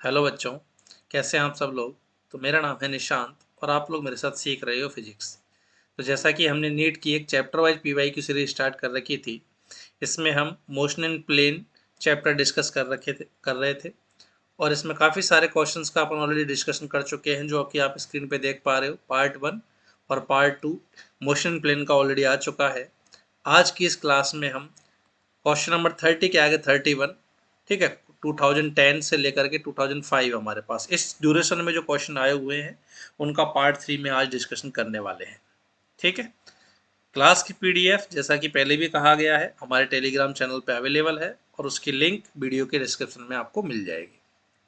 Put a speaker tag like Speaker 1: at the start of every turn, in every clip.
Speaker 1: Hello बच्चों, कैसे हैं आप सब लोग। तो मेरा नाम है निशांत और आप लोग मेरे साथ सीख रहे हो फिजिक्स। तो जैसा कि हमने नीट की एक चैप्टर वाइज पीवाई की सीरीज स्टार्ट कर रखी थी, इसमें हम motion in plane chapter discuss कर रहे थे। और इसमें काफ़ी सारे क्वेश्चंस का अपन ऑलरेडी डिस्कशन कर चुके हैं, जो कि आप स्क्रीन पे देख पा रहे हो। पार्ट 1 और पार्ट 2 मोशन इन प्लेन का ऑलरेडी आ चुका है। आज की इस क्लास में हम क्वेश्चन नंबर 30 के आगे 31, ठीक है, 2010 से लेकर के 2005 हमारे पास इस ड्यूरेशन में जो क्वेश्चन आए हुए हैं उनका पार्ट 3 में आज डिस्कशन करने वाले हैं। ठीक है, क्लास की पीडीएफ जैसा कि पहले भी कहा गया है हमारे टेलीग्राम चैनल पे अवेलेबल है और उसकी लिंक वीडियो के डिस्क्रिप्शन में आपको मिल जाएगी।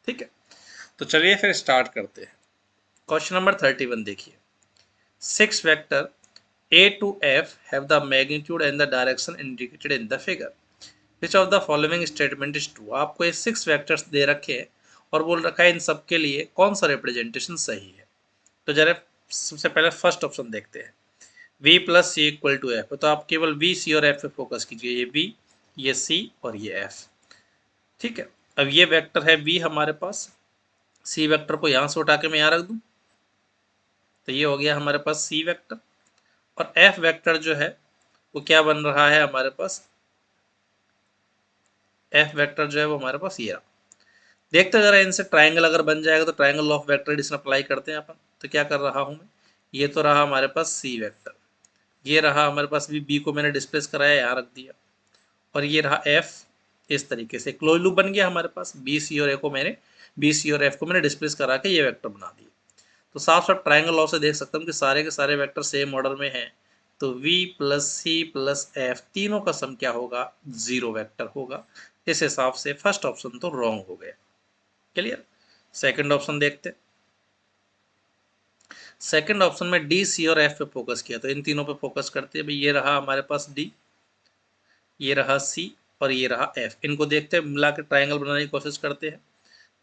Speaker 1: ठीक है, तो चलिए फिर स्टार्ट करते हैं। क्वेश्चन नंबर 31 देखिए। 6 vector A to F have the magnitude and the direction indicated in the figure. Which of the following statement is true. आपको ये 6 वेक्टर्स दे रखे हैं और बोल रखा है इन सब के लिए कौन सा रिप्रेजेंटेशन सही है। तो जरा सबसे पहले फर्स्ट ऑप्शन देखते हैं, v plus C equal to F. तो आप केवल v c और f पे फोकस कीजिए, ये v, ये c और ये f। ठीक है, अब ये वेक्टर है v हमारे पास, c वेक्टर को यहाँ से उठा के मैं यहाँ रख दूँ तो ये हो गया हमारे पास c वेक्टर। और f वेक्टर जो है वो क्या बन रहा है हमारे पास, f वेक्टर जो है वो हमारे पास ये रहा। देखते जरा इनसे ट्राइंगल अगर बन जाएगा तो triangle of vector addition apply करते हैं अपन। तो क्या कर रहा हूं मैं, ये तो रहा हमारे पास सी वेक्टर, ये रहा हमारे पास बी को मैंने डिस्प्लेस कराया यहाँ रख दिया, और ये रहा एफ। इस तरीके से क्लोज लूप बन गया हमारे पास, बी सी और एफ को मैंने डिस्प्लेस करा के ये वेक्टर बना दिए। तो साफ साफ ट्राइंगल लॉ से देख सकता हूँ कि सारे के सारे वेक्टर सेम ऑर्डर में हैं। तो v plus C plus F तीनों का सम क्या होगा, जीरो वेक्टर होगा। इस हिसाब से फर्स्ट ऑप्शन तो रॉन्ग हो गया। क्लियर। सेकंड ऑप्शन देखते, सेकंड ऑप्शन में डी सी और एफ पे फोकस किया, तो इन तीनों पे फोकस करते हैं भाई। ये रहा हमारे पास डी, ये रहा सी और ये रहा एफ। इनको देखते हैं, मिला के ट्राइंगल बनाने की कोशिश करते हैं।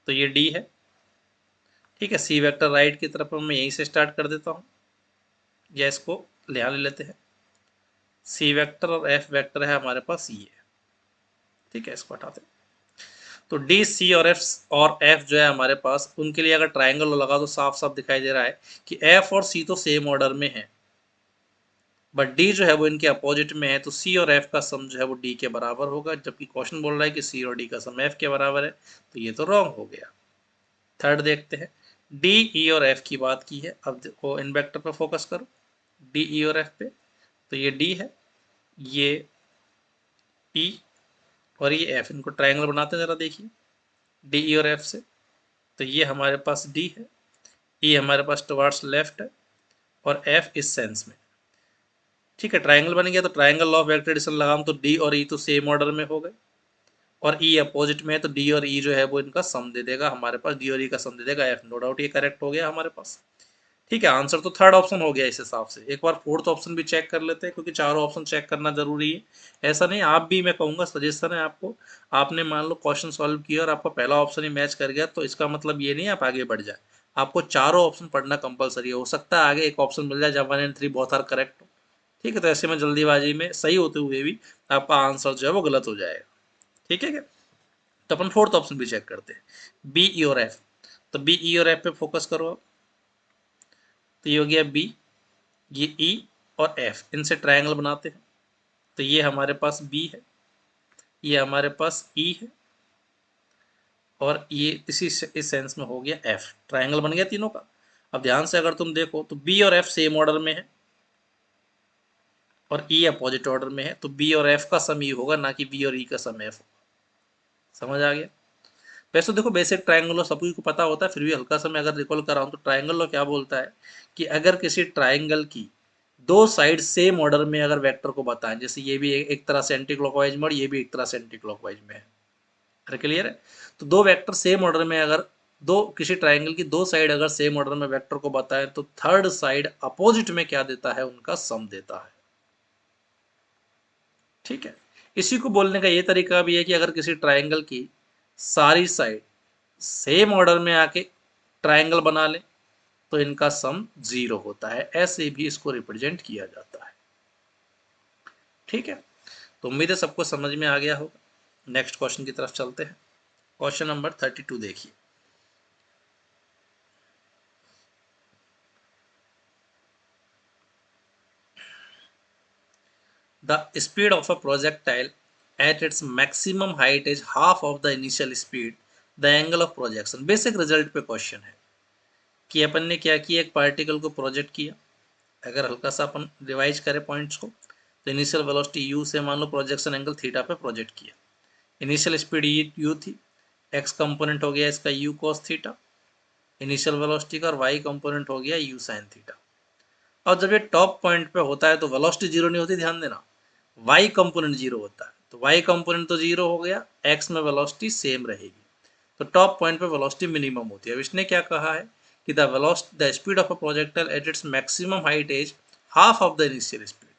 Speaker 1: तो ये डी है, ठीक है। सी वेक्टर राइट की तरफ मैं यहीं से स्टार्ट कर देता हूँ, या इसको ले लेते हैं। सी वेक्टर और एफ वेक्टर है हमारे पास ये, ठीक है, इसको हटाते हैं। तो डी सी और एफ जो है हमारे पास, उनके लिए अगर ट्राइंगल लगा तो साफ साफ दिखाई दे रहा है कि एफ और सी तो सेम ऑर्डर में है, बट डी जो है वो इनके अपोजिट में है। तो सी और एफ का सम जो है वो डी के बराबर होगा, जबकि क्वेश्चन बोल रहा है कि सी और डी का सम एफ के बराबर है। तो ये तो रॉन्ग हो गया। थर्ड देखते हैं, डी ई और एफ की बात की है। अब देखो इन वेक्टर पे फोकस करो, डी ई और एफ पे। तो ये डी है, ये ई और ये एफ, इनको ट्राइंगल बनाते हैं जरा देखिए डी ई और एफ से। तो ये हमारे पास डी है, ई हमारे पास टुवर्ड्स लेफ्ट है और एफ इस सेंस में। ठीक है, ट्राइंगल बन गया। तो ट्राइंगल ऑफ वेक्टर एडिशन लगाऊं तो डी और ई तो सेम ऑर्डर में हो गए, और ई अपोजिट में है तो डी और ई जो है वो इनका सम दे देगा हमारे पास, डी और ई का सम दे देगा एफ। नो डाउट ये करेक्ट हो गया हमारे पास। ठीक है, आंसर तो थर्ड ऑप्शन हो गया इस हिसाब से। एक बार फोर्थ ऑप्शन भी चेक कर लेते हैं, क्योंकि चारों ऑप्शन चेक करना जरूरी है। ऐसा नहीं, आप भी, मैं कहूँगा सजेशन है आपको, आपने मान लो क्वेश्चन सॉल्व किया और आपका पहला ऑप्शन ही मैच कर गया, तो इसका मतलब ये नहीं आप आगे बढ़ जाए। आपको चारों ऑप्शन पढ़ना कंपलसरी है। हो सकता है आगे एक ऑप्शन मिल जाए जब 1 एंड 3 बहुत आर करेक्ट हो। ठीक है, तो ऐसे में जल्दीबाजी में सही होते हुए भी आपका आंसर जो है वो गलत हो जाएगा। ठीक है क्या। तो अपन फोर्थ ऑप्शन भी चेक करते हैं, बी ई और एफ। तो बी ई और एफ पे फोकस करो आप। तो ये हो गया बी, ये ई और एफ, इनसे ट्रायंगल बनाते हैं। तो ये हमारे पास बी है, ये हमारे पास ई है, और ये इस सेंस में हो गया एफ। ट्रायंगल बन गया तीनों का। अब ध्यान से अगर तुम देखो तो बी और एफ सेम ऑर्डर में है और ई अपोजिट ऑर्डर में है। तो बी और एफ का सम ई होगा, ना कि बी और ई का सम एफ। समझ आ गया। वैसे देखो बेसिक ट्रायंगल सभी को पता होता है, फिर भी हल्का सा मैं अगर रिकॉल कर रहा हूँ तो ट्रायंगल लॉ क्या बोलता है कि अगर किसी ट्रायंगल की दो साइड सेम ऑर्डर में अगर वेक्टर को बताएं, जैसे ये भी एक तरह से एंटी क्लॉकवाइज में और ये भी एक तरह से एंटी क्लॉकवाइज में है। क्लियर है। तो दो वेक्टर सेम ऑर्डर में अगर, दो किसी ट्रायंगल की दो साइड अगर सेम ऑर्डर में वेक्टर को बताएं तो थर्ड साइड अपोजिट में क्या देता है, उनका सम देता है। ठीक है, इसी को बोलने का ये तरीका भी है कि अगर किसी ट्रायंगल की सारी साइड सेम ऑर्डर में आके ट्रायंगल बना ले तो इनका सम जीरो होता है। ऐसे भी इसको रिप्रेजेंट किया जाता है। ठीक है, तो उम्मीद है सबको समझ में आ गया होगा। नेक्स्ट क्वेश्चन की तरफ चलते हैं। क्वेश्चन नंबर 32 देखिए। The speed of a projectile at its maximum height is half of the initial speed, the angle of projection. Basic result पे क्वेश्चन है कि अपन ने क्या किया, एक पार्टिकल को प्रोजेक्ट किया। अगर हल्का सा अपन रिवाइज करें पॉइंट्स को, तो इनिशियल वेलोसिटी u से मान लो प्रोजेक्शन एंगल थीटा पे प्रोजेक्ट किया। इनिशियल स्पीड u थी, x कंपोनेंट हो गया इसका u cos theta initial velocity का, और y कंपोनेंट हो गया u sin थीटा। और जब ये टॉप पॉइंट पे होता है तो वेलोसिटी जीरो नहीं होती, ध्यान देना, y कंपोनेंट जीरो होता है। तो y कंपोनेंट तो जीरो हो गया, x में वेलोसिटी सेम रहेगी, तो टॉप पॉइंट पे वेलोसिटी मिनिमम होती है। अब इसने क्या कहा है कि the speed of a projectile at its maximum height is half of the initial speed.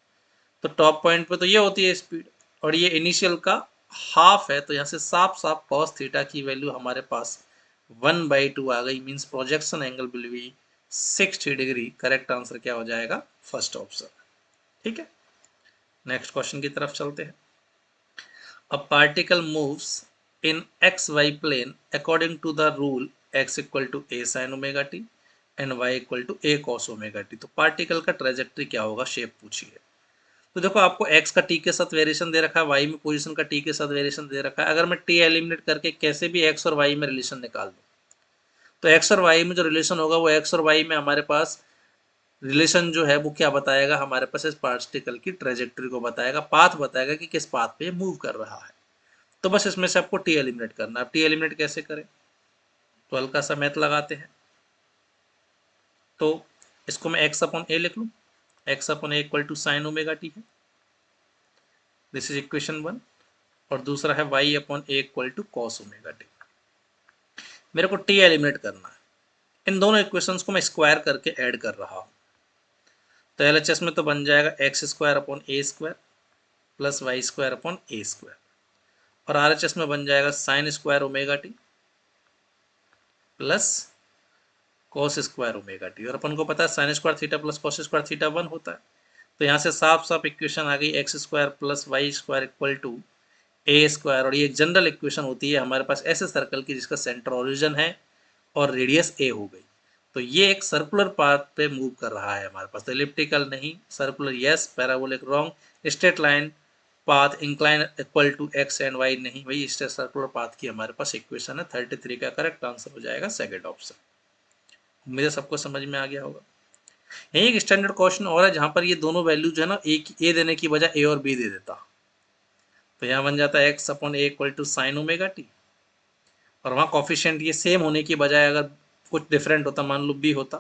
Speaker 1: तो टॉप पॉइंट पे तो ये होती है स्पीड, और ये इनिशियल का हाफ है, तो यहाँ से साफ साफ cos थीटा की वैल्यू हमारे पास 1/2 आ गई। Means projection angle will be 60 degree. Correct answer क्या हो जाएगा, फर्स्ट ऑप्शन। ठीक है, नेक्स्ट क्वेश्चन की तरफ चलते हैं। A particle moves in X Y plane according to the rule x equal to A sine omega T and y equal to A cos omega T. तो पार्टिकल का trajectory क्या होगा, शेप पूछी है। तो देखो आपको x का t के साथ वेरिएशन दे रखा है, y में पोजीशन का t के साथ वेरिएशन दे रखा है। अगर मैं t एलिमिनेट करके कैसे भी x और y में रिलेशन निकाल दूं, तो x और y में जो रिलेशन होगा वो x और y में हमारे पास रिलेशन जो है वो क्या बताएगा, हमारे पास इस पार्टिकल की ट्रेजेक्ट्री को बताएगा, पाथ बताएगा कि किस पाथ पे मूव कर रहा है। तो बस इसमें से आपको t एलिमिनेट करना है। अब t एलिमिनेट कैसे करें, तो हल्का सा मैथ लगाते हैं। तो इसको मैं x अपॉन ए लिख लूँ, x upon A equal to sine omega T है, दिस इज इक्वेशन 1। और दूसरा है y upon A equal to cos omega T. मेरे को t एलिमिनेट करना है, इन दोनों इक्वेशंस को मैं स्क्वायर करके ऐड कर रहा हूँ। तो एलएचएस में तो बन जाएगा x square upon a square plus Y square upon a square, और आरएचएस में बन जाएगा sine square omega t plus cos square omega T. और अपन को पता है sine square theta plus cos square theta 1 होता है। तो यहाँ से साफ साफ इक्वेशन आ गई X square plus Y square equal to A square. और ये एक जनरल इक्वेशन होती है हमारे पास ऐसे सर्कल की जिसका सेंटर ओरिजिन है और रेडियस ए हो गई। तो ये एक सर्कुलर पाथ पे मूव कर रहा है हमारे पास, तो एलिप्टिकल नहीं, circular yes, parabolic wrong, straight line path incline equal to X and Y नहीं, वही सर्कुलर पाथ की हमारे पास इक्वेशन है। 33 का करेक्ट आंसर हो जाएगा सेकंड ऑप्शन। उम्मीद है सबको समझ में आ गया होगा। यही एक स्टैंडर्ड क्वेश्चन और है जहां पर ये दोनों वैल्यू जो है ना, ए देने की बजाय ए और बी दे देता, तो यहाँ बन जाता है X upon A equal to sine omega T, और वहाँ कॉफिशिएंट ये सेम होने की बजाय अगर कुछ डिफरेंट होता, मान लो बी होता।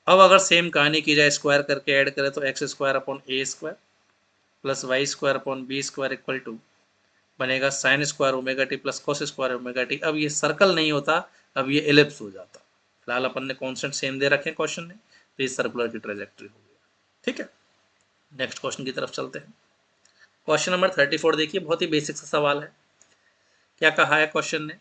Speaker 1: अब अगर सेम कहानी की जाए, स्क्वायर करके ऐड करें, तो x square upon a square plus Y square upon b square equal to बनेगा sine square omega t plus cos square omega t. अब ये सर्कल नहीं होता, अब ये एलिप्स हो जाता। फिलहाल अपन ने कॉन्स्टेंट सेम दे रखे हैं क्वेश्चन में, तो ये सर्कुलर की ट्रेजेक्ट्री हो गई। ठीक है, नेक्स्ट क्वेश्चन की तरफ चलते हैं। क्वेश्चन नंबर 34 देखिए, बहुत ही बेसिक सा सवाल है। क्या कहा है क्वेश्चन ने,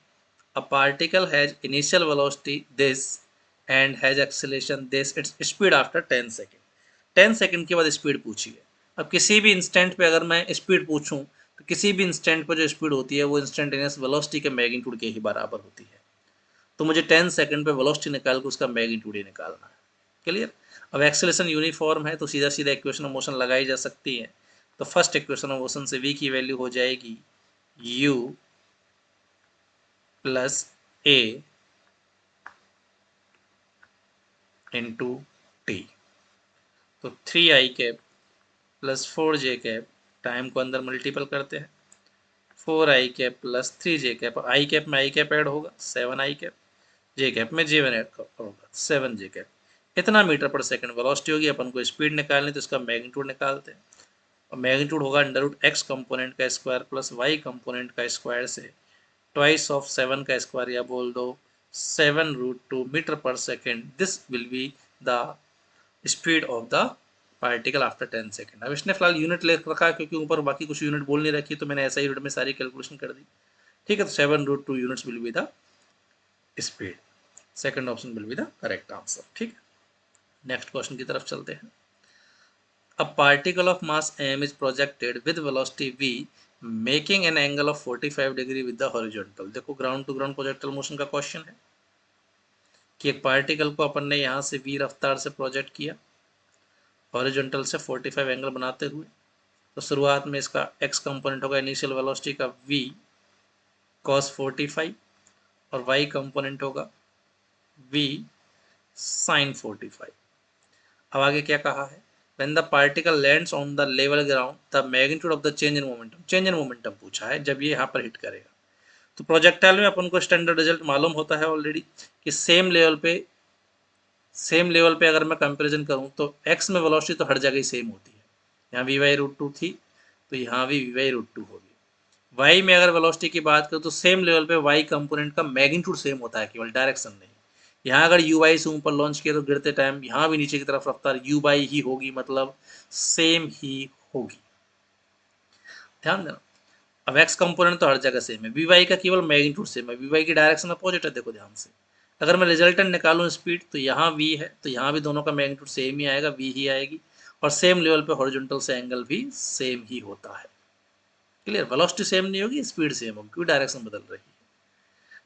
Speaker 1: a particle has initial velocity this and has acceleration this, its speed after 10 second. 10 second के बाद स्पीड पूछी है। अब किसी भी इंस्टेंट पे अगर मैं स्पीड पूछूं, तो किसी भी इंस्टेंट पर जो स्पीड होती है वो इंस्टेंटेनियस वेलोसिटी के मैग्नीट्यूड के ही बराबर होती है। तो मुझे 10 सेकेंड पे वेलोसिटी निकाल के उसका मैग्नीट्यूड ही निकालना है। क्लियर। अब एक्सेलरेशन यूनिफॉर्म है तो सीधा सीधा इक्वेशन ऑफ मोशन लगाई जा सकती है। तो फर्स्ट इक्वेशन ऑफ मोशन से v की वैल्यू हो जाएगी u प्लस ए इंटू टी। तो 3i cap plus 4j cap, time को अंदर मल्टीपल करते हैं, 4i cap plus 3j cap, i cap में आई कैप ऐड होगा 7i कैप, जे कैप में जे वन ऐड होगा 7j कैप। इतना मीटर पर सेकंड वेलोसिटी होगी। अपन को स्पीड निकालनी, तो इसका मैग्नीट्यूड निकालते हैं, और मैग्नीट्यूड होगा अंडर रूट एक्स कंपोनेंट का स्क्वायर प्लस वाई कंपोनेंट का स्क्वायर से ट्वाइस ऑफ 7 का स्क्वायर, या बोल दो 7√2 मीटर पर second. This will be the speed of the particle after 10 second. अब इसने फिलहाल यूनिट ले रखा है क्योंकि ऊपर बाकी कुछ यूनिट बोल नहीं रखी, तो मैंने ऐसा यूनिट में सारी कैलकुलेशन कर दी। ठीक है, तो 7√2 units will be the speed. Second option will be the correct answer. ठीक है, नेक्स्ट क्वेश्चन की तरफ चलते हैं। A particle of mass m is projected with velocity v making an angle of 45 degree with the horizontal। देखो ground to ground projectile motion का question है कि एक पार्टिकल को अपन ने यहाँ से v रफ्तार से प्रोजेक्ट किया, हॉरिजॉन्टल से 45 एंगल बनाते हुए। तो शुरुआत में इसका एक्स कंपोनेंट होगा इनिशियल वेलोसिटी का v cos 45 और y कंपोनेंट होगा v sin 45। अब आगे क्या कहा है, when the particle lands on the level ground the magnitude of the change in momentum पूछा है जब ये यहाँ पर हिट करेगा। तो प्रोजेक्टाइल में अपन को स्टैंडर्ड रिजल्ट मालूम होता है ऑलरेडी कि सेम लेवल पे अगर मैं कंपैरिजन करूं तो x में वेलोसिटी तो हर जगह ही सेम होती है, यहाँ v/√2 थी तो यहाँ भी v/√2 होगी। y में अगर वेलोसिटी की बात करूं तो सेम लेवल पे y कंपोनेंट का मैग्नीट्यूड सेम होता है, केवल डायरेक्शन नहीं। यहाँ अगर uy से ऊपर लॉन्च किया तो गिरते टाइम यहाँ भी नीचे की तरफ रफ्तार uy ही होगी, मतलब सेम ही होगी, ध्यान देना। अब x कंपोनेंट तो हर जगह सेम है, vy का केवल मैग्नीट्यूड सेम है, vy की डायरेक्शन अपोजिट है, देखो ध्यान से। अगर मैं रिजल्टेंट निकालूं स्पीड तो यहाँ v है तो यहाँ भी दोनों का मैग्नीट्यूड सेम ही आएगा, v ही आएगी, और सेम लेवल पे हॉरिजॉन्टल से एंगल भी सेम ही होता है। क्लियर, वेलोसिटी सेम नहीं होगी, स्पीड सेम होगी क्योंकि डायरेक्शन बदल रही है।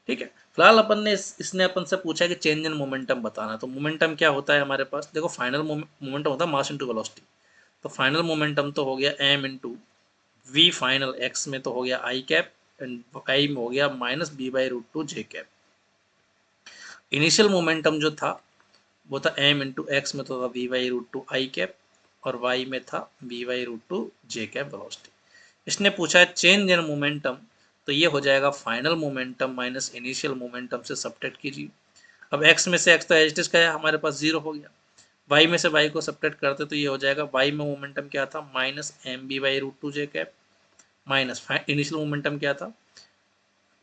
Speaker 1: ठीक है, फिलहाल अपन ने इसने अपन से पूछा कि चेंज इन मोमेंटम बताना। तो मोमेंटम क्या होता है हमारे पास, देखो फाइनल मोमेंटम होता है मास इंटू वेलोसिटी। तो फाइनल मोमेंटम तो हो गया m into V final, x में तो हो गया आई कैप एंड आई में हो गया माइनस b/√2 जे कैप। इनिशियल मोमेंटम जो था वो था m इंटू एक्स में तो था v/√2 आई कैप और y में था b/√2 जे कैप वेलोसिटी। इसने पूछा है चेंज इन मोमेंटम, तो ये हो जाएगा final momentum minus initial momentum से सब्ट्रैक्ट कीजिए। अब x में से x तो एज का है हमारे पास 0 हो गया, y में से y को सब्ट्रैक्ट करते तो ये हो जाएगा y में मोमेंटम क्या था माइनस mb/√2 जे कैप, माइनस इनिशियल मोमेंटम क्या था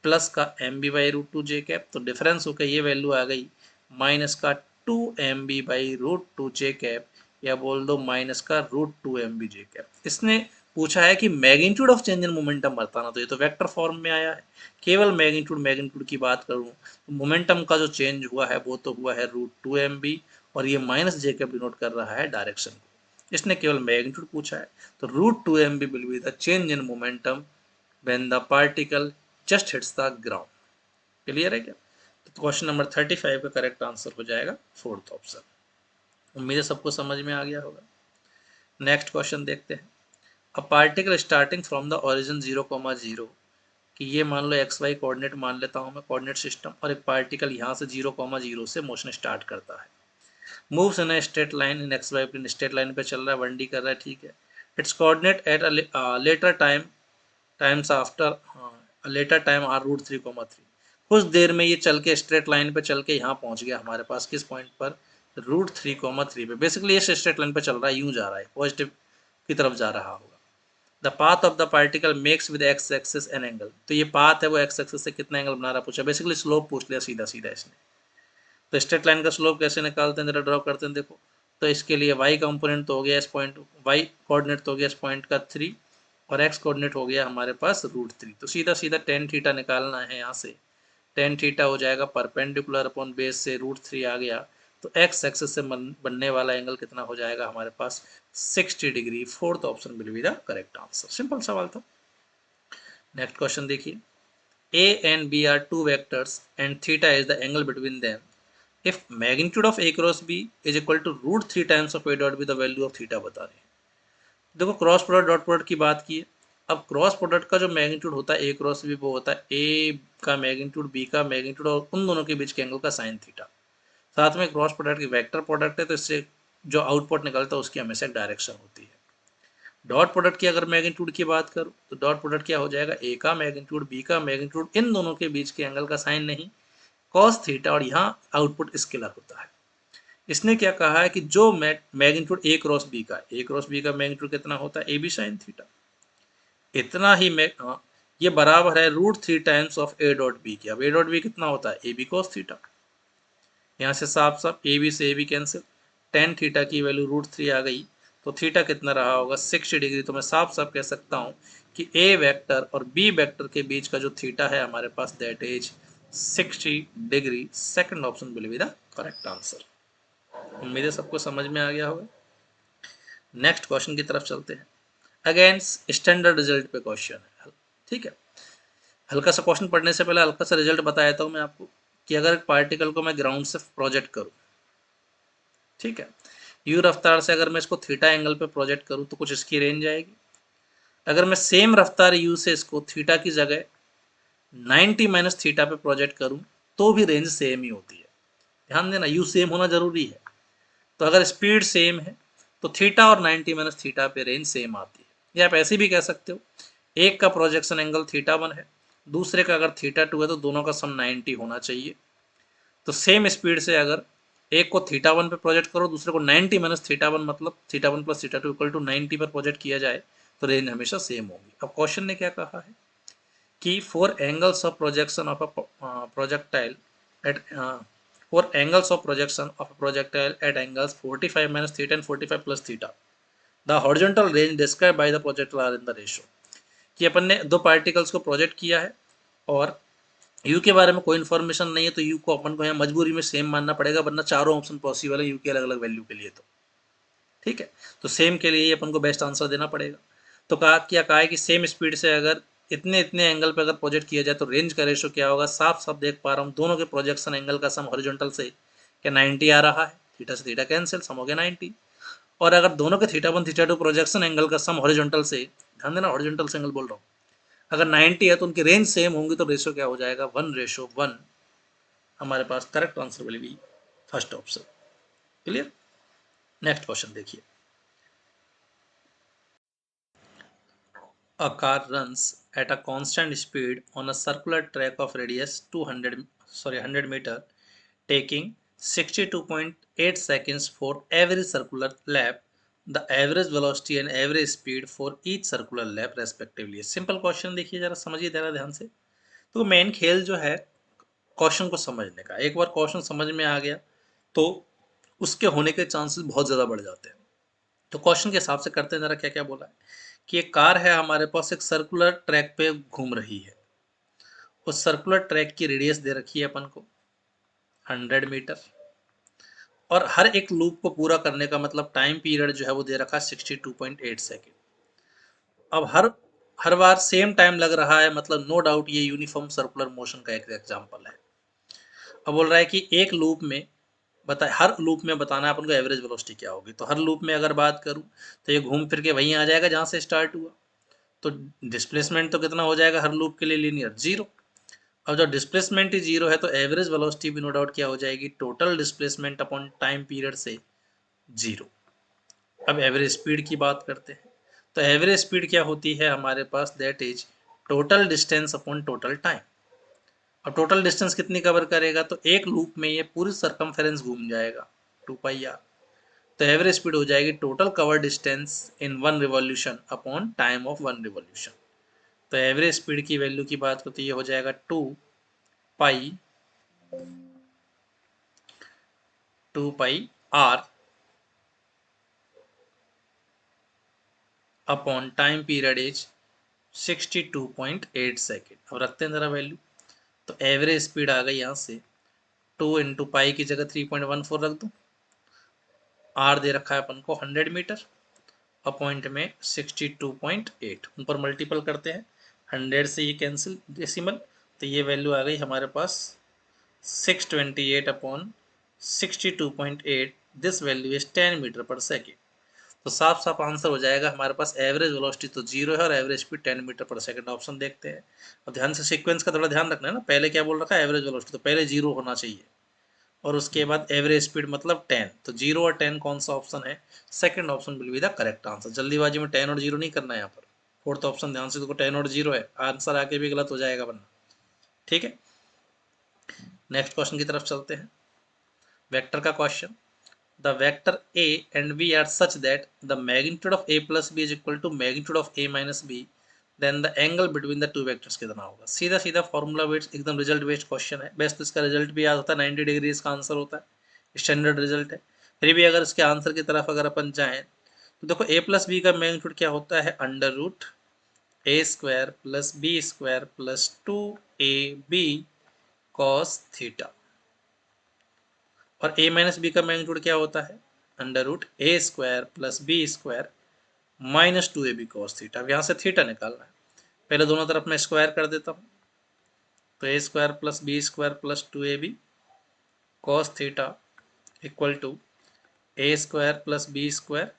Speaker 1: प्लस का mb/√2 जे कैप, तो डिफरेंस होकर ये वैल्यू आ गई माइनस का 2mb/√2 जे कैप, या बोल दो माइनस का √2mb जे कैप। इसने पूछा है कि magnitude of change in momentum बताना, तो ये तो वेक्टर फॉर्म में आया है। केवल मैग्नीट्यूड की बात करूं तो मोमेंटम का जो चेंज हुआ है वो तो हुआ है √2mb, और ये माइनस जे कैप डिनोट कर रहा है डायरेक्शन को। इसने केवल मैग्नीट्यूड पूछा है, तो √2mb will be the change in momentum when the particle just hits the ground. Clear है क्या? तो क्वेश्चन नंबर 35 का करेक्ट आंसर हो जाएगा फोर्थ ऑप्शन। उम्मीद है सबको समझ में आ गया होगा। नेक्स्ट क्वेश्चन देखते हैं। A particle starting from the origin 0,0, कि ये मान लो एक्स वाई कोऑर्डिनेट मान लेता हूँ मैं कोऑर्डिनेट सिस्टम, और एक पार्टिकल यहाँ से 0,0 से मोशन स्टार्ट करता है, moves in straight line in X Y plane, straight line पे चल रहा है, 1D कर रहा है, ठीक है। It's coordinate at later times after later time are √3,3। कुछ देर में ये चल के स्ट्रेट लाइन पे चल के यहाँ पहुँच गया हमारे पास, किस पॉइंट पर √3,3 पे। बेसिकली ये स्ट्रेट लाइन पे चल रहा है, यूँ जा रहा है, पॉजिटिव की तरफ जा रहा होगा। The path of the particle makes with x axis an angle, तो ये पाथ है वो एक्स एक्सिस से कितना एंगल बना रहा पूछा, बेसिकली स्लोप पूछ लिया सीधा सीधा इसने। तो स्ट्रेट लाइन का स्लोप कैसे निकालते हैं जरा ड्रॉ करते हैं, देखो। तो इसके लिए y कंपोनेंट तो हो गया इस पॉइंट, y कोऑर्डिनेट तो हो गया इस पॉइंट का 3, और x कोऑर्डिनेट हो गया हमारे पास √3। तो सीधा सीधा टेन थीटा निकालना है यहाँ से, टेन थीटा हो जाएगा परपेंडिकुलर अपॉन बेस से √3 आ गया, तो x एक्सिस से बनने वाला एंगल कितना हो जाएगा हमारे पास 60 degree. Fourth option will be the correct answer. Simple सवाल था। नेक्स्ट क्वेश्चन देखिए, a and b are two vectors and theta is the angle between them. If magnitude of a cross b is equal to √3 times of a dot b, the value of theta बता रहे हैं। देखो cross product dot product की बात की है। अब cross product का जो मैग्नीट्यूड होता है ए क्रॉस बी, वो होता है ए का मैग्नीट्यूड बी का मैग्नीट्यूड और उन दोनों के बीच के एंगल का साइन थीटा। साथ में क्रॉस प्रोडक्ट की वेक्टर प्रोडक्ट है, तो इससे जो आउटपुट निकलता है उसकी हमेशा डायरेक्शन होती है। डॉट प्रोडक्ट की अगर मैग्नीट्यूड की बात करूँ तो डॉट प्रोडक्ट क्या हो जाएगा, ए का मैग्नीट्यूड बी का मैग्नीट्यूड, इन दोनों के बीच के एंगल का साइन नहीं, कॉस थीटा, और यहाँ आउटपुट स्केलर होता है। इसने क्या कहा है कि जो मैग्नीट्यूड ए क्रॉस बी का मैग्नीट्यूड कितना होता है, ए बी साइन थीटा, इतना ही ये बराबर है √3 times of A dot B की। अब ए डॉट बी कितना होता है, ए बी कॉस थीटा। यहाँ से साफ साफ ए बी से A B cancel, tan theta की वैल्यू √3 आ गई, तो थीटा कितना रहा होगा 60 डिग्री। तो मैं साफ साफ कह सकता हूँ कि ए वेक्टर और बी वेक्टर के बीच का जो थीटा है हमारे पास, that is 60 degree. Second option will be the correct answer. उम्मीद है सबको समझ में आ गया होगा। नेक्स्ट क्वेश्चन की तरफ चलते हैं। अगेन स्टैंडर्ड रिजल्ट पे क्वेश्चन है, ठीक है। हल्का सा क्वेश्चन पढ़ने से पहले हल्का सा रिजल्ट बता देता हूँ मैं आपको, कि अगर एक पार्टिकल को मैं ग्राउंड से प्रोजेक्ट करूँ, ठीक है, यू रफ्तार से अगर मैं इसको थीटा एंगल पे प्रोजेक्ट करूँ तो कुछ इसकी रेंज आएगी। अगर मैं सेम रफ्तार यू से इसको थीटा की जगह 90 माइनस थीटा पे प्रोजेक्ट करूँ तो भी रेंज सेम ही होती है। ध्यान देना, यू सेम होना जरूरी है। तो अगर स्पीड सेम है तो थीटा और 90 माइनस थीटा पे रेंज सेम आती है। या आप ऐसे भी कह सकते हो, एक का प्रोजेक्शन एंगल थीटा 1 है, दूसरे का अगर थीटा 2 है तो दोनों का सम 90 होना चाहिए। तो सेम स्पीड से अगर एक को थीटा 1 पे प्रोजेक्ट करो, दूसरे को 90 माइनस थीटा 1 मतलब theta 1 plus theta 2 equal to 90 पर प्रोजेक्ट किया जाए तो रेंज हमेशा सेम होगी। अब क्वेश्चन ने क्या कहा है कि four angles of projection of a projectile eight for angles of projection of a projectile at angles 45 minus theta and 45 plus theta, the horizontal range described by the projectile are in the ratio। कि अपन ने दो particles को project किया है और you के बारे में कोई इन्फॉर्मेशन नहीं है, तो यू को अपन को यहाँ मजबूरी में सेम मानना पड़ेगा, वरना चारों ऑप्शन पॉसिबल है यू की अलग अलग वैल्यू के लिए। तो ठीक है, तो सेम के लिए अपन को बेस्ट आंसर देना पड़ेगा। तो कहा है कि सेम स्पीड से अगर इतने इतने एंगल पे अगर प्रोजेक्ट किया जाए तो रेंज का रेशो क्या होगा। साफ साफ देख पा रहा हूँ दोनों के प्रोजेक्शन एंगल का सम हॉरिजॉन्टल से क्या 90 आ रहा है, थीटा से थीटा कैंसिल, सम हो गया 90। और अगर दोनों के थीटा 1 थीटा 2 प्रोजेक्शन एंगल का सम हॉरिजॉन्टल से, ध्यान देना हॉरिजॉन्टल से एंगल बोल रहा हूँ, अगर 90 है तो उनकी रेंज सेम होंगी तो रेशो क्या हो जाएगा 1:1। हमारे पास correct answer will be first option. Clear. Next question देखिए। A car runs at a constant speed on a circular track of radius 100 meter, taking 62.8 seconds for every circular lap. The average velocity and average speed for each circular lap respectively। Simple question देखिए जरा, समझिए जरा ध्यान से। तो main खेल जो है क्वेश्चन को समझने का, एक बार क्वेश्चन समझ में आ गया तो उसके होने के चांसेस बहुत ज़्यादा बढ़ जाते हैं। तो क्वेश्चन के हिसाब से करते हैं जरा क्या क्या बोला है कि एक कार है हमारे पास, एक सर्कुलर ट्रैक पे घूम रही है। उस सर्कुलर ट्रैक की रेडियस दे रखी है अपन को 100 मीटर, और हर एक लूप को पूरा करने का मतलब टाइम पीरियड जो है वो दे रखा है 62.8 सेकेंड। अब हर बार सेम टाइम लग रहा है, मतलब नो डाउट ये यूनिफॉर्म सर्कुलर मोशन का एक एग्जांपल है। अब बोल रहा है कि एक लूप में हर लूप में बताना है अपन को एवरेज वेलोसिटी क्या होगी। तो हर लूप में अगर बात करूं तो ये घूम फिर के वहीं आ जाएगा जहां से स्टार्ट हुआ। तो डिस्प्लेसमेंट तो कितना हो जाएगा हर लूप के लिए, लीनियर, जीरो। अब जब डिस्प्लेसमेंट ही जीरो है तो एवरेज वेलोसिटी भी नो डाउट क्या हो जाएगी, total displacement upon time period से जीरो। अब एवरेज स्पीड की बात करते हैं। तो एवरेज स्पीड क्या होती है हमारे पास, that is total distance upon total time. अब टोटल डिस्टेंस कितनी कवर करेगा, तो एक लूप में ये पूरी सरकमफेरेंस घूम जाएगा 2πr। तो एवरेज स्पीड हो जाएगी total cover distance in one revolution upon time of one revolution. तो एवरेज स्पीड की वैल्यू की बात करते ये हो जाएगा 2πr upon time period is 62.8 second. अब रखते हैं जरा वैल्यू। तो एवरेज स्पीड आ गई यहाँ से 2 × पाई की जगह 3.14 रख दूँ, आर दे रखा है अपन को 100 मीटर, अपॉइंट में 62.8, ऊपर मल्टीपल करते हैं 100 से ये कैंसिल डेसिमल, तो ये वैल्यू आ गई हमारे पास 628 upon 62.8। This value is 10 meter पर सेकेंड। तो साफ साफ आंसर हो जाएगा हमारे पास एवरेज वेलोसिटी तो जीरो है और एवरेज स्पीड 10 मीटर पर सेकंड। ऑप्शन देखते हैं। और ध्यान से सीक्वेंस का थोड़ा ध्यान रखना है ना, पहले क्या बोल रखा है एवरेज वेलोसिटी, तो पहले जीरो होना चाहिए और उसके बाद एवरेज स्पीड मतलब 10। तो जीरो और 10 कौन सा ऑप्शन है, second option will be the correct answer. जल्दीबाजी में 10 और जीरो नहीं करना है यहाँ पर। फोर्थ ऑप्शन ध्यान से देखो, 10 और जीरो है, आंसर आके भी गलत हो जाएगा वरना। ठीक है, नेक्स्ट क्वेश्चन की तरफ चलते हैं। वेक्टर का question. The vector a and b are such that the magnitude of a plus b is equal to magnitude of a minus b, then the angle between the two vectors कितना होगा। सीधा सीधा formula based, एकदम result based question है। Best इसका result भी याद होता है, 90 डिग्री इसका आंसर होता है, स्टैंडर्ड रिजल्ट है। फिर भी अगर इसके आंसर की तरफ अगर अपन जाएं तो देखो a प्लस बी का मैग्नीट्यूड क्या होता है, √a² plus b² plus 2ab cos theta. और a माइनस बी का मैग्नीट्यूड क्या होता है, √a² plus b² minus 2ab cos theta. अब यहाँ से थीटा निकालना है, पहले दोनों तरफ मैं स्क्वायर कर देता हूँ। तो a² plus b² plus 2ab cos theta equal to A square plus B square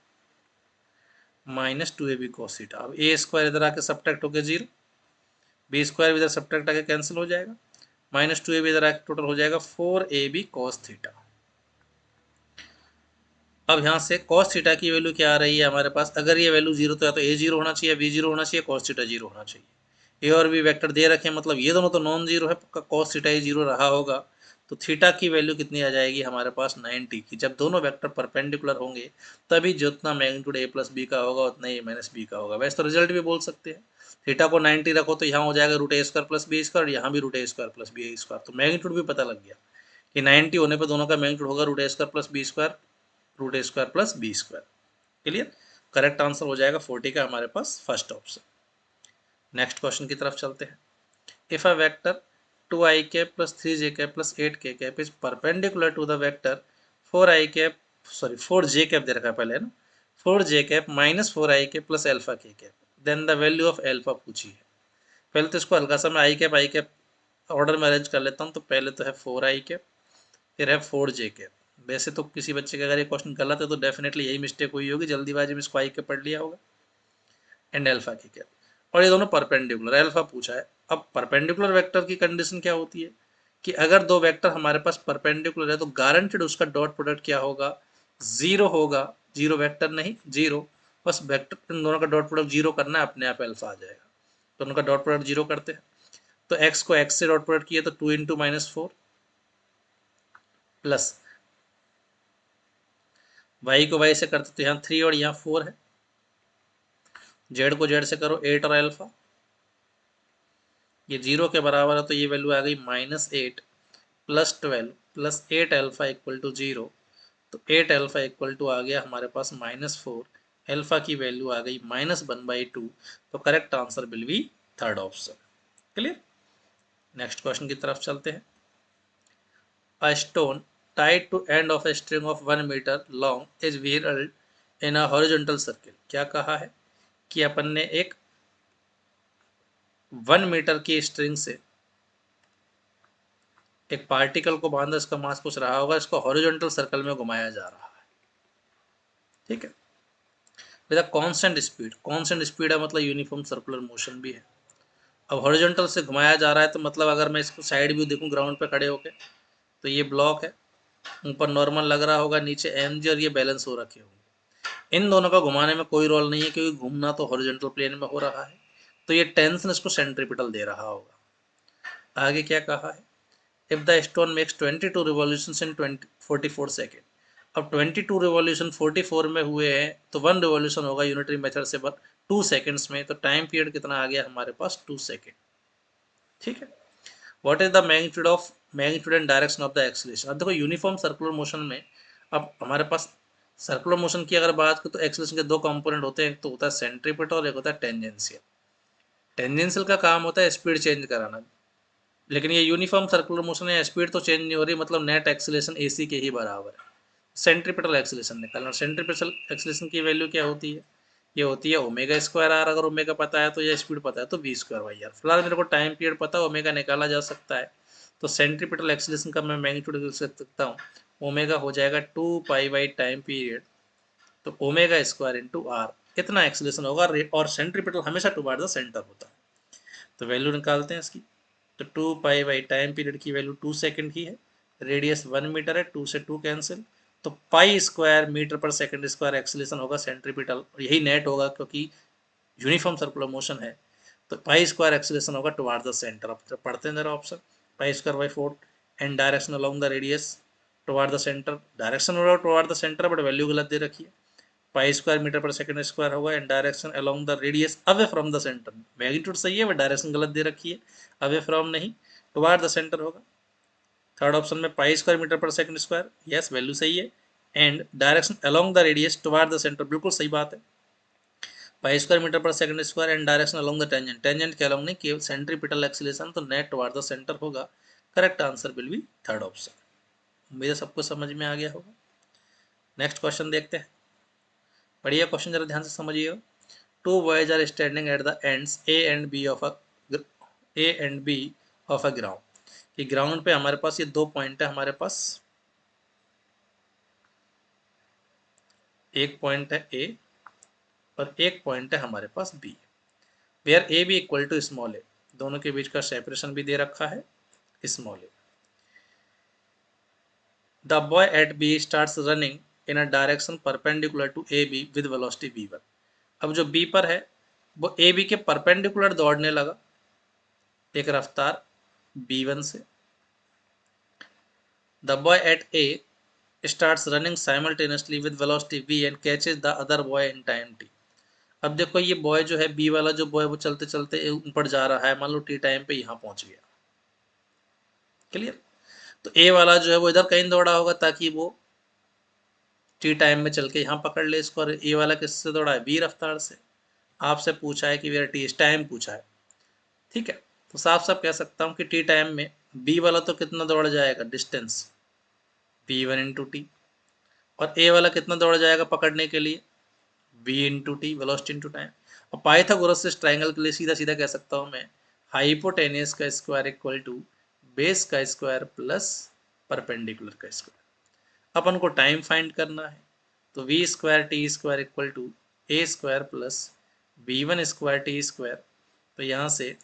Speaker 1: minus 2ab cos theta. अब ए स्क्वायर इधर आके सब्ट्रैक्ट होकर 0, बी स्क्वायर इधर सब्ट्रैक्ट आके कैंसिल हो जाएगा, माइनस 2ab इधर आके टोटल हो जाएगा 4ab cos थीटा। अब यहाँ से cos थीटा की वैल्यू क्या आ रही है हमारे पास, अगर ये वैल्यू 0 तो या तो a 0 होना चाहिए, b 0 होना चाहिए, cos थीटा 0 होना चाहिए। a और b वेक्टर दे रखे हैं, मतलब ये दोनों तो नॉन जीरो है, पक्का cos थीटा ही 0 रहा होगा। तो थीटा की वैल्यू कितनी आ जाएगी हमारे पास 90 की। जब दोनों वेक्टर परपेंडिकुलर होंगे तभी जितना मैग्नीट्यूड a प्लस बी का होगा उतना ही a माइनस बी का होगा। वैसे तो रिजल्ट भी बोल सकते हैं, थीटा को 90 रखो तो यहाँ हो जाएगा रूट ए स्क्वायर प्लस बी स्क्वायर, यहाँ भी रूट ए स्क्वायर प्लस बी स्क्वायर। तो मैग्नीट्यूड भी पता लग गया कि 90 होने पर दोनों का मैग्नीट्यूड होगा रूट ए square plus B square, root ए square plus B square. Clear? Correct answer हो जाएगा 40 का हमारे पास फर्स्ट ऑप्शन। नेक्स्ट क्वेश्चन की तरफ चलते हैं। If a vector 2i cap plus 3j cap plus 8k cap is perpendicular to the vector 4i cap, sorry 4j cap दे रखा है पहले है ना, 4j cap minus 4i cap plus alpha k cap, then the value of alpha पूछी है। पहले तो इसको हल्का सा मैं आई कैप ऑर्डर में अरेंज कर लेता हूँ। तो पहले तो है 4i कैप, फिर है 4j कैप। वैसे तो किसी बच्चे का अगर ये क्वेश्चन गलत है तो डेफिनेटली यही मिस्टेक हुई होगी, जल्दीबाजी में इसको आई कैप पढ़ लिया होगा, एंड अल्फा की कैप। और ये दोनों परपेंडिकुलर, अल्फा पूछा है। अब परपेंडिकुलर वेक्टर की कंडीशन क्या होती है कि अगर दो वेक्टर हमारे पास परपेंडिकुलर है तो गारंटेड उसका डॉट प्रोडक्ट क्या होगा, 0 होगा। 0 वेक्टर नहीं, 0, बस वेक्टर इन दोनों का डॉट प्रोडक्ट 0 करना है, अपने आप अल्फा आ जाएगा। दोनों का डॉट प्रोडक्ट 0 करते हैं तो x को x से डॉट प्रोडक्ट किया तो 2 इंटू माइनस 4 प्लस y को y से करते तो यहाँ 3 और यहाँ 4 है, z को z से करो 8 और अल्फा, ये 0 के बराबर है तो ये वैल्यू आ गई -8 plus 12 plus 8 alpha equal to 0। तो 8 अल्फा इक्वल टू आ गया हमारे पास -4, अल्फा की वैल्यू आ गई -1/2। तो correct answer will B third option. Clear? Next question की तरफ चलते हैं। A stone tied to end of a string of 1 meter long is whirled in a horizontal circle। क्या कहा है कि अपन ने एक 1 मीटर की स्ट्रिंग से एक पार्टिकल को बांधा, इसका मास कुछ रहा होगा, इसको हॉरिजॉन्टल सर्कल में घुमाया जा रहा है। ठीक है, with constant speed. Constant speed है मतलब यूनिफॉर्म सर्कुलर मोशन भी है। अब हॉरिजॉन्टल से घुमाया जा रहा है तो मतलब अगर मैं इसको साइड व्यू देखूं ग्राउंड पे खड़े होके तो ये ब्लॉक है, ऊपर नॉर्मल लग रहा होगा, नीचे एम जी और ये बैलेंस हो रखे होंगे। इन दोनों का घुमाने में कोई रोल नहीं है क्योंकि घूमना तो हॉरिजॉन्टल प्लेन में हो रहा है, तो ये टेंशन इसको सेंट्रीपिटल दे रहा होगा। आगे क्या कहा है, if the stone makes 22 revolutions in 44 second. अब 22 रिवॉल्यूशन 44 में हुए हैं तो 1 रिवॉल्यूशन होगा यूनिटरी मेथड से 2 सेकेंड्स में, तो टाइम पीरियड कितना आ गया हमारे पास 2 सेकेंड। ठीक है, what is the magnitude and direction of the acceleration. अब देखो यूनिफॉर्म सर्कुलर मोशन में अब हमारे पास सर्कुलर मोशन की अगर बात करें तो एक्सीलरेशन के दो कंपोनेंट होते हैं, एक तो होता है सेंट्रीपिटल और एक होता है टेंजेंशियल। टेंजेंशियल का काम होता है स्पीड चेंज कराना, लेकिन ये यूनिफॉर्म सर्कुलर मोशन है, स्पीड तो चेंज नहीं हो रही, मतलब नेट एक्सीलरेशन एसी के ही बराबर है। सेंट्रीपिटल एक्सीलरेशन निकालना, सेंट्रीपिटल एक्सीलरेशन की वैल्यू क्या होती है, ये होती है ओमेगा स्क्वायर आर। अगर ओमेगा पता है तो ये स्पीड पता है तो वी स्क्वायर वाई आर। फिलहाल मेरे को टाइम पीरियड पता है, ओमेगा निकाला जा सकता है, तो सेंट्रीपिटल एक्सीलरेशन का मैं मैग्नीट्यूड लिख सकता हूँ, ओमेगा हो जाएगा 2 पाई टाइम पीरियड, तो ओमेगा स्क्वायर इंटू आर, इतना एक्सीलरेशन होगा। और सेंट्रीपिटल हमेशा टुवर्ड द सेंटर होता है। तो वैल्यू निकालते हैं इसकी, तो 2 पाई टाइम पीरियड की वैल्यू 2 सेकेंड की है, रेडियस 1 मीटर है, 2 से 2 कैंसिल, तो पाई स्क्वायर मीटर पर सेकंड स्क्वायर एक्सीलरेशन होगा सेंट्रीपिटल, और यही नेट होगा क्योंकि यूनिफॉर्म सर्कुलर मोशन है। तो पाई स्क्वायर एक्सीलरेशन होगा टुवर्ड द सेंटर। अब पढ़ते हैं जरा option, pi square by 4 and direction along the radius toward the centre, direction होगा toward the centre but value गलत दे रखी है। पाई स्क्वायर मीटर पर सेकंड स्क्वायर होगा and direction along the radius away from the centre, magnitude सही है but direction गलत दे रखी है, अवे फ्रॉम नहीं, टुवर्ड द सेंटर होगा। थर्ड ऑप्शन में पाई स्क्वायर मीटर पर सेकंड स्क्वायर, यस वैल्यू सही है, and direction along the radius toward the centre, बिल्कुल सही बात है। पाई स्क्वायर मीटर पर second square and direction along the tangent, tangent के अलोंग नहीं, केवल सेंट्रीपिटल एक्सीलरेशन, तो नेट टुवर्ड द सेंटर होगा। Correct answer will B third option. उम्मीद है सबको समझ में आ गया होगा। नेक्स्ट क्वेश्चन देखते हैं, बढ़िया क्वेश्चन, जरा ध्यान से समझिए। Two boys are standing at the ends A and B of a ground, कि ग्राउंड पे हमारे पास ये दो पॉइंट है हमारे पास, एक पॉइंट है ए और एक पॉइंट है हमारे पास B, where A B equal to small a, दोनों के बीच का सेपरेशन भी दे रखा है small a. The boy at B starts running in a direction perpendicular to A B with velocity v1। अब जो बी पर है वो ए बी के परपेंडिकुलर दौड़ने लगा एक रफ्तार v1 से। The boy eight A starts running simultaneously with velocity v and catches the other boy in time t। अब देखो ये बॉय जो है बी वाला जो बॉय वो चलते चलते ऊपर जा रहा है, मान लो टी टाइम पे यहाँ पहुंच गया, क्लियर। तो ए वाला जो है वो इधर कहीं दौड़ा होगा ताकि वो टी टाइम में चल के यहाँ पकड़ ले इसको, और ए वाला किससे दौड़ा है बी रफ्तार से। आपसे पूछा है कि मेरा टी टाइम पूछा है, ठीक है। तो साफ साफ कह सकता हूँ कि टी टाइम में बी वाला तो कितना दौड़ जाएगा डिस्टेंस v1 इंटू टी, और ए वाला कितना दौड़ जाएगा पकड़ने के लिए v into T, velocity into time. और पाइथागोरस से ट्राइंगल के लिए सीधा सीधा कह सकता हूँ मैं हाइपोटेनियस का स्क्वायर इक्वल टू बेस का स्क्वायर प्लस परपेंडिकुलर का स्क्वायर। अपन को टाइम फाइंड करना है, तो V square T square equal to A square plus v1 square T square. तो यहाँ से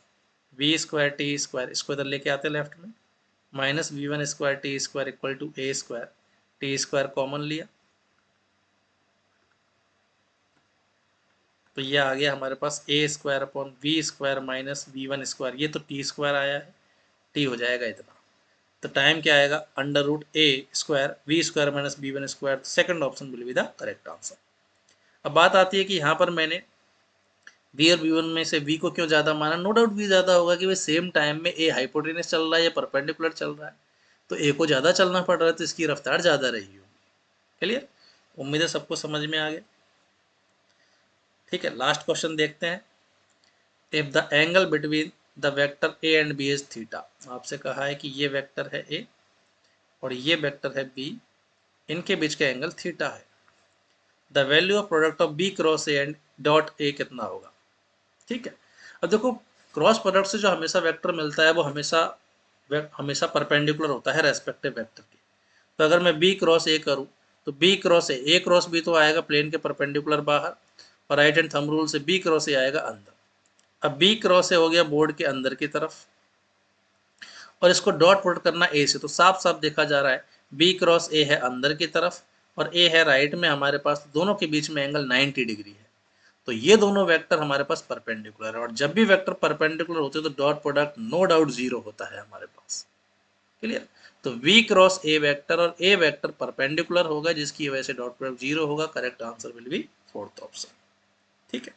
Speaker 1: वी स्क्वायर टी स्क्वायर इसको इधर लेके आते लेफ्ट में, minus v1 square T square equal to A square, T square common लिया तो ये आ गया हमारे पास A square upon V square minus v1 square, ये तो टी स्क्वायर आया है, टी हो जाएगा इतना। तो टाइम क्या आएगा under root A square V square minus v1 square, second option will be the correct answer. अब बात आती है कि यहाँ पर मैंने v और v1 में से v को क्यों ज़्यादा माना। नो डाउट v ज़्यादा होगा कि भाई सेम टाइम में ए हाइपोटेनस चल रहा है या परपेंडिकुलर चल रहा है, तो ए को ज़्यादा चलना पड़ रहा है तो इसकी रफ्तार ज़्यादा रही होगी। क्लियर, उम्मीद है सबको समझ में आ गया। ठीक है, लास्ट क्वेश्चन देखते हैं। If the angle between the vector A and B is theta, आपसे कहा है कि ये वेक्टर है ए और ये वेक्टर है बी, इनके बीच का एंगल थीटा है। The value of product of B cross A and dot A कितना होगा। ठीक है, अब देखो क्रॉस प्रोडक्ट से जो हमेशा वेक्टर मिलता है वो हमेशा परपेंडिकुलर होता है रेस्पेक्टिव वेक्टर के। तो अगर मैं बी क्रॉस ए करूँ तो B cross A cross B तो आएगा प्लेन के परपेंडिकुलर बाहर, और राइट हैंड थंब रूल से बी क्रॉस ए आएगा अंदर। अब बी क्रॉस ए हो गया बोर्ड के अंदर की तरफ, और इसको डॉट प्रोडक्ट करना ए से, तो साफ साफ देखा जा रहा है बी क्रॉस ए है अंदर की तरफ और ए है राइट में हमारे पास, दोनों के बीच में एंगल 90 डिग्री है। तो ये दोनों वेक्टर हमारे पास परपेंडिकुलर है, और जब भी वेक्टर परपेंडिकुलर होते हैं तो dot product no doubt zero होता है हमारे पास। क्लियर, तो v क्रॉस ए वेक्टर और ए वेक्टर परपेंडिकुलर होगा जिसकी वजह से डॉट प्रोडक्ट जीरो होगा। Correct answer will be fourth option. ठीक है,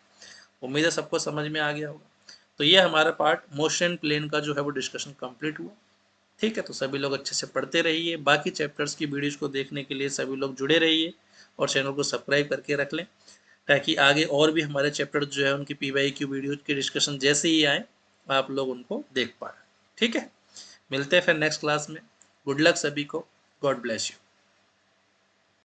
Speaker 1: उम्मीद है सबको समझ में आ गया होगा। तो ये हमारा पार्ट मोशन प्लेन का जो है वो डिस्कशन कंप्लीट हुआ। ठीक है, तो सभी लोग अच्छे से पढ़ते रहिए, बाकी चैप्टर्स की वीडियोज को देखने के लिए सभी लोग जुड़े रहिए और चैनल को सब्सक्राइब करके रख लें, ताकि आगे और भी हमारे चैप्टर जो है उनकी PYQ वीडियो की डिस्कशन जैसे ही आए आप लोग उनको देख पाए। ठीक है, मिलते हैं फिर नेक्स्ट क्लास में। गुड लक सभी को, गॉड ब्लेस यू।